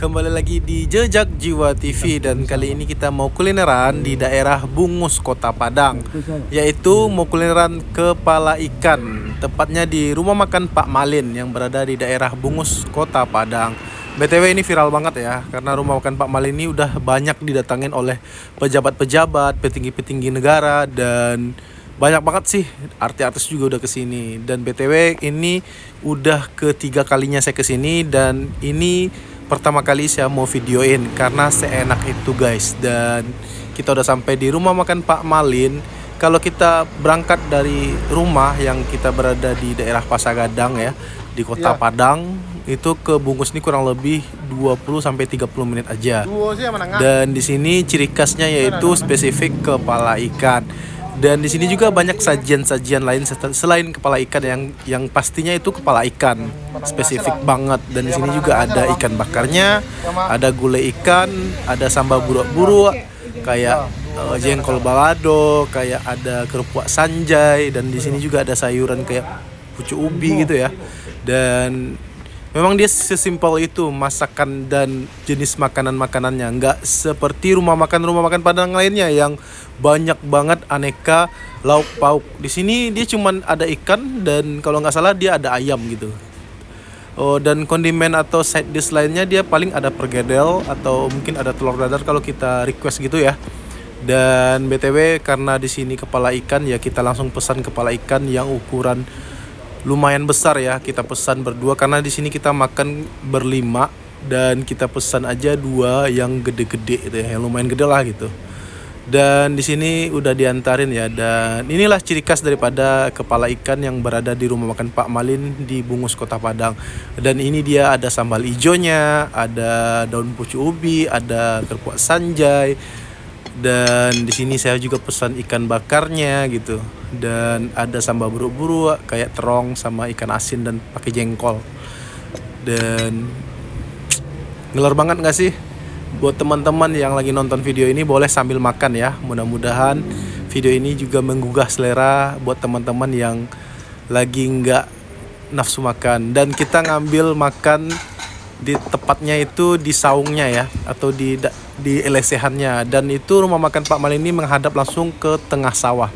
Kembali lagi di Jejak Jiwa TV, dan kali ini kita mau kulineran di daerah Bungus, Kota Padang, yaitu mau kulineran kepala ikan, tepatnya di rumah makan Pak Malin yang berada di daerah Bungus, Kota Padang. BTW ini viral banget ya, karena rumah makan Pak Malin ini udah banyak didatangin oleh pejabat-pejabat, petinggi-petinggi negara, dan banyak banget sih artis-artis juga udah kesini. Dan BTW ini udah ketiga kalinya saya kesini, dan ini pertama kali saya mau videoin karena seenak itu guys. Dan kita udah sampai di rumah makan Pak Malin. Kalau kita berangkat dari rumah yang kita berada di daerah Pasagadang ya, di Kota Padang, itu ke Bungus ini kurang lebih 20-30 menit aja. Dan di sini ciri khasnya yaitu spesifik kepala ikan. Dan di sini juga banyak sajian-sajian lain selain kepala ikan yang pastinya itu kepala ikan spesifik banget. Dan di sini juga ada ikan bakarnya, ada gulai ikan, ada sambal buruk-buruk, kayak jengkol balado, kayak ada kerupuk sanjay, dan di sini juga ada sayuran kayak pucuk ubi gitu ya. Dan memang dia sesimpel itu masakan dan jenis makanan-makanannya, nggak seperti rumah makan Padang lainnya yang banyak banget aneka lauk pauk. Di sini dia cuman ada ikan, dan kalau nggak salah dia ada ayam gitu. Dan kondimen atau side dish lainnya dia paling ada pergedel atau mungkin ada telur dadar kalau kita request gitu ya. Dan BTW karena di sini kepala ikan ya, kita langsung pesan kepala ikan yang ukuran lumayan besar ya. Kita pesan berdua karena di sini kita makan berlima, dan kita pesan aja dua yang gede-gede gitu ya, yang lumayan gede lah gitu. Dan di sini udah diantarin ya, dan inilah ciri khas daripada kepala ikan yang berada di rumah makan Pak Malin di Bungus, Kota Padang. Dan ini dia ada sambal ijonya, ada daun pucuk ubi, ada kerupuk sanjay. Dan di sini saya juga pesan ikan bakarnya gitu. Dan ada sambal buruk-buruk kayak terong sama ikan asin dan pakai jengkol. Dan ngelar banget gak sih? Buat teman-teman yang lagi nonton video ini boleh sambil makan ya. Mudah-mudahan video ini juga menggugah selera buat teman-teman yang lagi nggak nafsu makan. Dan kita ngambil makan di tepatnya itu di saungnya ya, atau di lesehannya. Dan itu rumah makan Pak Malin ini menghadap langsung ke tengah sawah.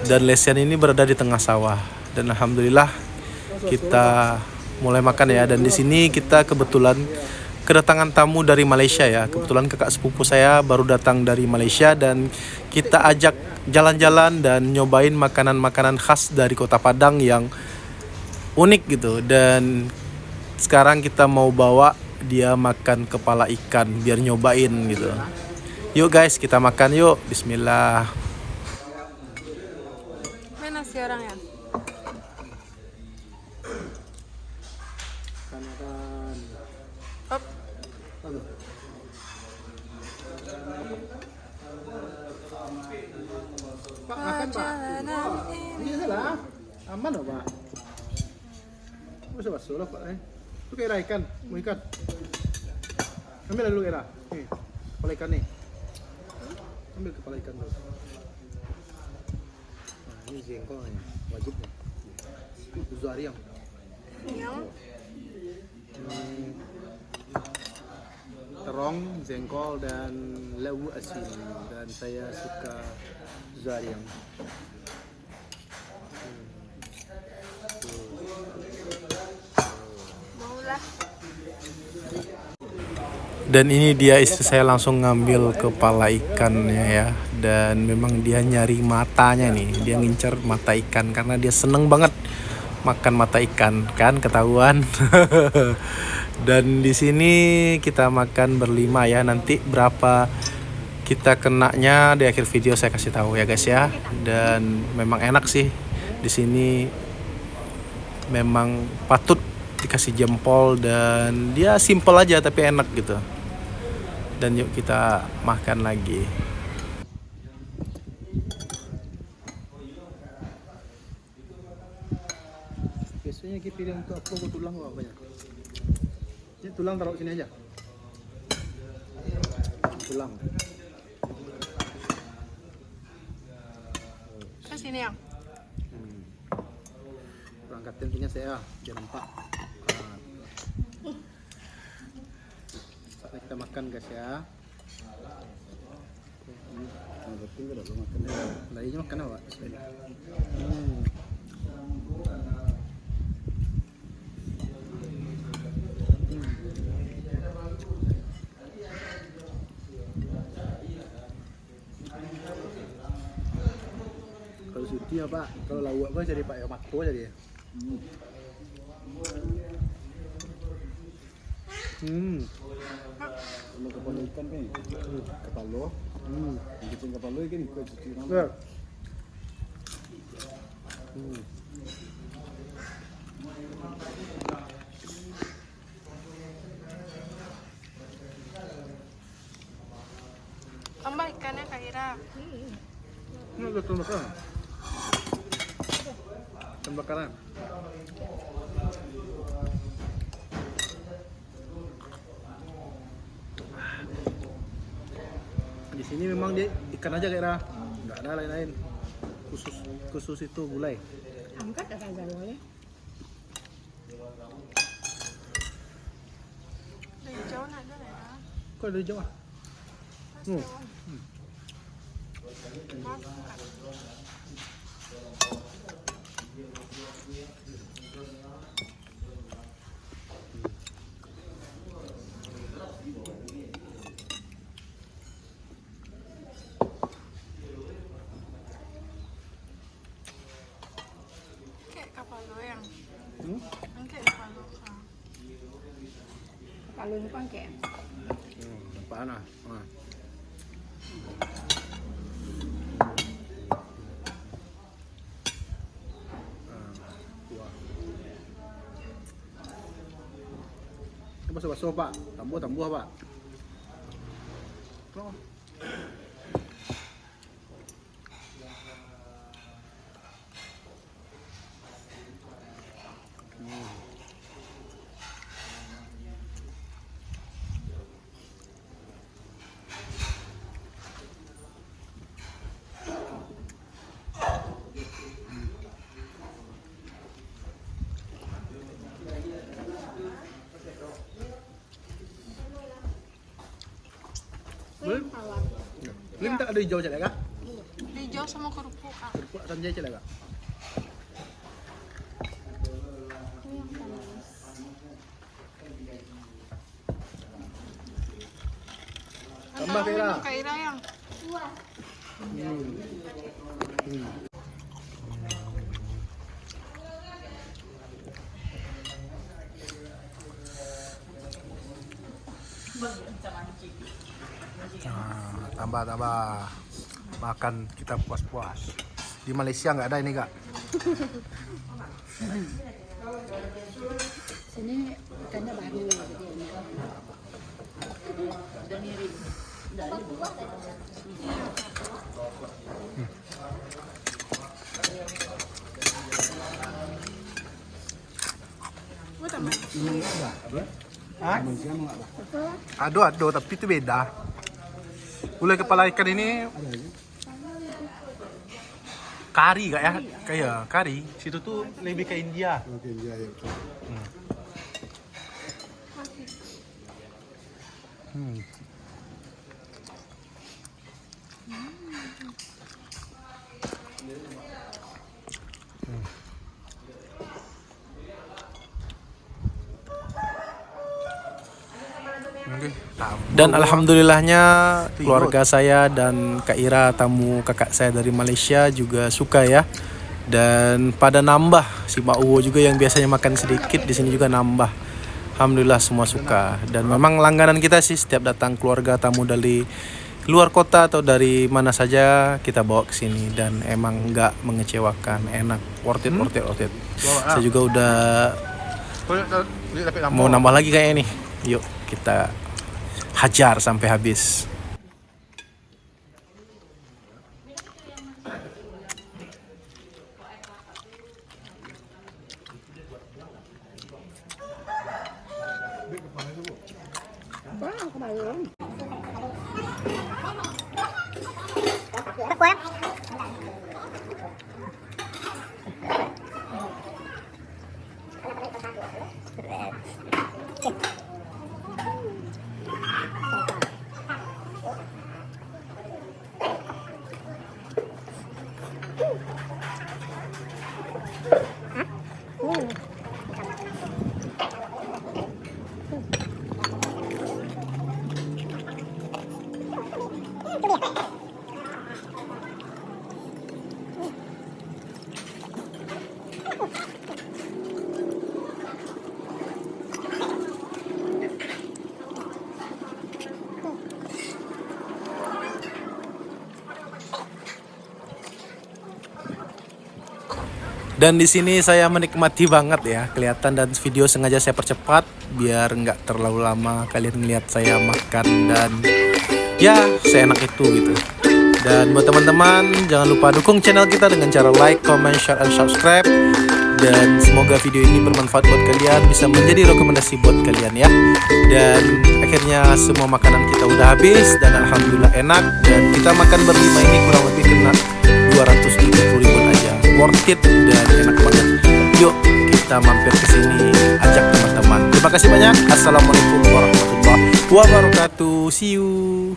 Dan lesehan ini berada di tengah sawah. Dan alhamdulillah kita mulai makan ya. Dan di sini kita kebetulan kedatangan tamu dari Malaysia ya. Kebetulan kakak sepupu saya baru datang dari Malaysia, dan kita ajak jalan-jalan dan nyobain makanan-makanan khas dari Kota Padang yang unik gitu. Dan sekarang kita mau bawa dia makan kepala ikan biar nyobain gitu. Yuk guys, kita makan yuk. Bismillah. Mana sih orang ya? Hop. Pak, makan Pak. Ini salah. Aman loh Pak. Masa basuh lah Pak. Itu kayak ikan, mau ikan. Ambil dulu kira. Nih, kepala ikan nih. Ambil kepala ikan dulu. Nah, ini jengkol nih, wajib nih. Itu zariam. Terong, jengkol, dan lauk asin. Dan saya suka zariam. Dan ini dia istri saya langsung ngambil kepala ikannya ya. Dan memang dia nyari matanya nih, dia ngincer mata ikan karena dia seneng banget makan mata ikan, kan ketahuan. Dan di sini kita makan berlima ya. Nanti berapa Kita kenanya di akhir video saya kasih tahu ya guys ya. Dan memang enak sih di sini, memang patut dikasih jempol dan dia simple aja tapi enak gitu. Dan yuk kita makan lagi. Biasanya kita pilih untuk apa tulang apa banyak. Ini tulang taruh sini aja. Tulang. Ke sini yang. Angkatin punya saya biar nampak. Saatnya kita makan guys ya. Lagi makan apa? Bismillah. Kalau suti apa? Kalau lawak apa jadi Pak ya makro jadi ya. Kalau kepala ikan kan, kepala, bikin kepala ikan ikut cuci nama. Ya. Tambah ikannya Kak Ira. Ini udah tuh makan. Ikan bakaran. Di sini memang dia ikan aja kayak Ra. Nggak ada lain-lain. Khusus itu gulai. Angkat ada boleh. Dari jauh ada ya. Kok dari jauh? Kayak kapal lo yang. Kayak kapal lo kan. Kalau lupa kayak Nampak nah. Ini basuh-basuh Pak. Tambuh Pak. Oh. Boleh? Boleh minta ada hijau cek kak? Hijau sama kerupuk Kak. Kerupuk sanjay cek kak? Tambah Kak Ira. Kak Ira yang. Tambah makan kita puas-puas. Di Malaysia nggak ada ini kak. sini ikannya baru jadi enak. Udah mirip. Gue tambah. Ada tapi itu beda. Gulai kepala ikan ini kari kak ya? Kayak kari. Situ tuh lebih ke India. Oke, iya, iya. Dan alhamdulillahnya keluarga saya dan Kak Ira, tamu kakak saya dari Malaysia juga suka ya. Dan pada nambah, si Mak Uwo juga yang biasanya makan sedikit di sini juga nambah. Alhamdulillah semua suka. Dan memang langganan kita sih setiap datang keluarga tamu dari luar kota atau dari mana saja kita bawa ke sini dan emang nggak mengecewakan, enak, worth it. Saya juga udah mau nambah lagi kayaknya nih. Yuk kita hajar sampai habis. Có bài luôn. Dan di sini saya menikmati banget ya, kelihatan, dan video sengaja saya percepat biar nggak terlalu lama kalian ngeliat saya makan dan ya seenak itu gitu. Dan buat teman-teman jangan lupa dukung channel kita dengan cara like, comment, share, and subscribe. Dan semoga video ini bermanfaat buat kalian, bisa menjadi rekomendasi buat kalian ya. Dan akhirnya semua makanan kita udah habis dan alhamdulillah enak. Dan kita makan berlima ini kurang lebih kena 270 ribuan aja, worth it dan enak banget. Yuk kita mampir ke sini, ajak teman-teman. Terima kasih banyak. Assalamualaikum warahmatullahi wabarakatuh. See you.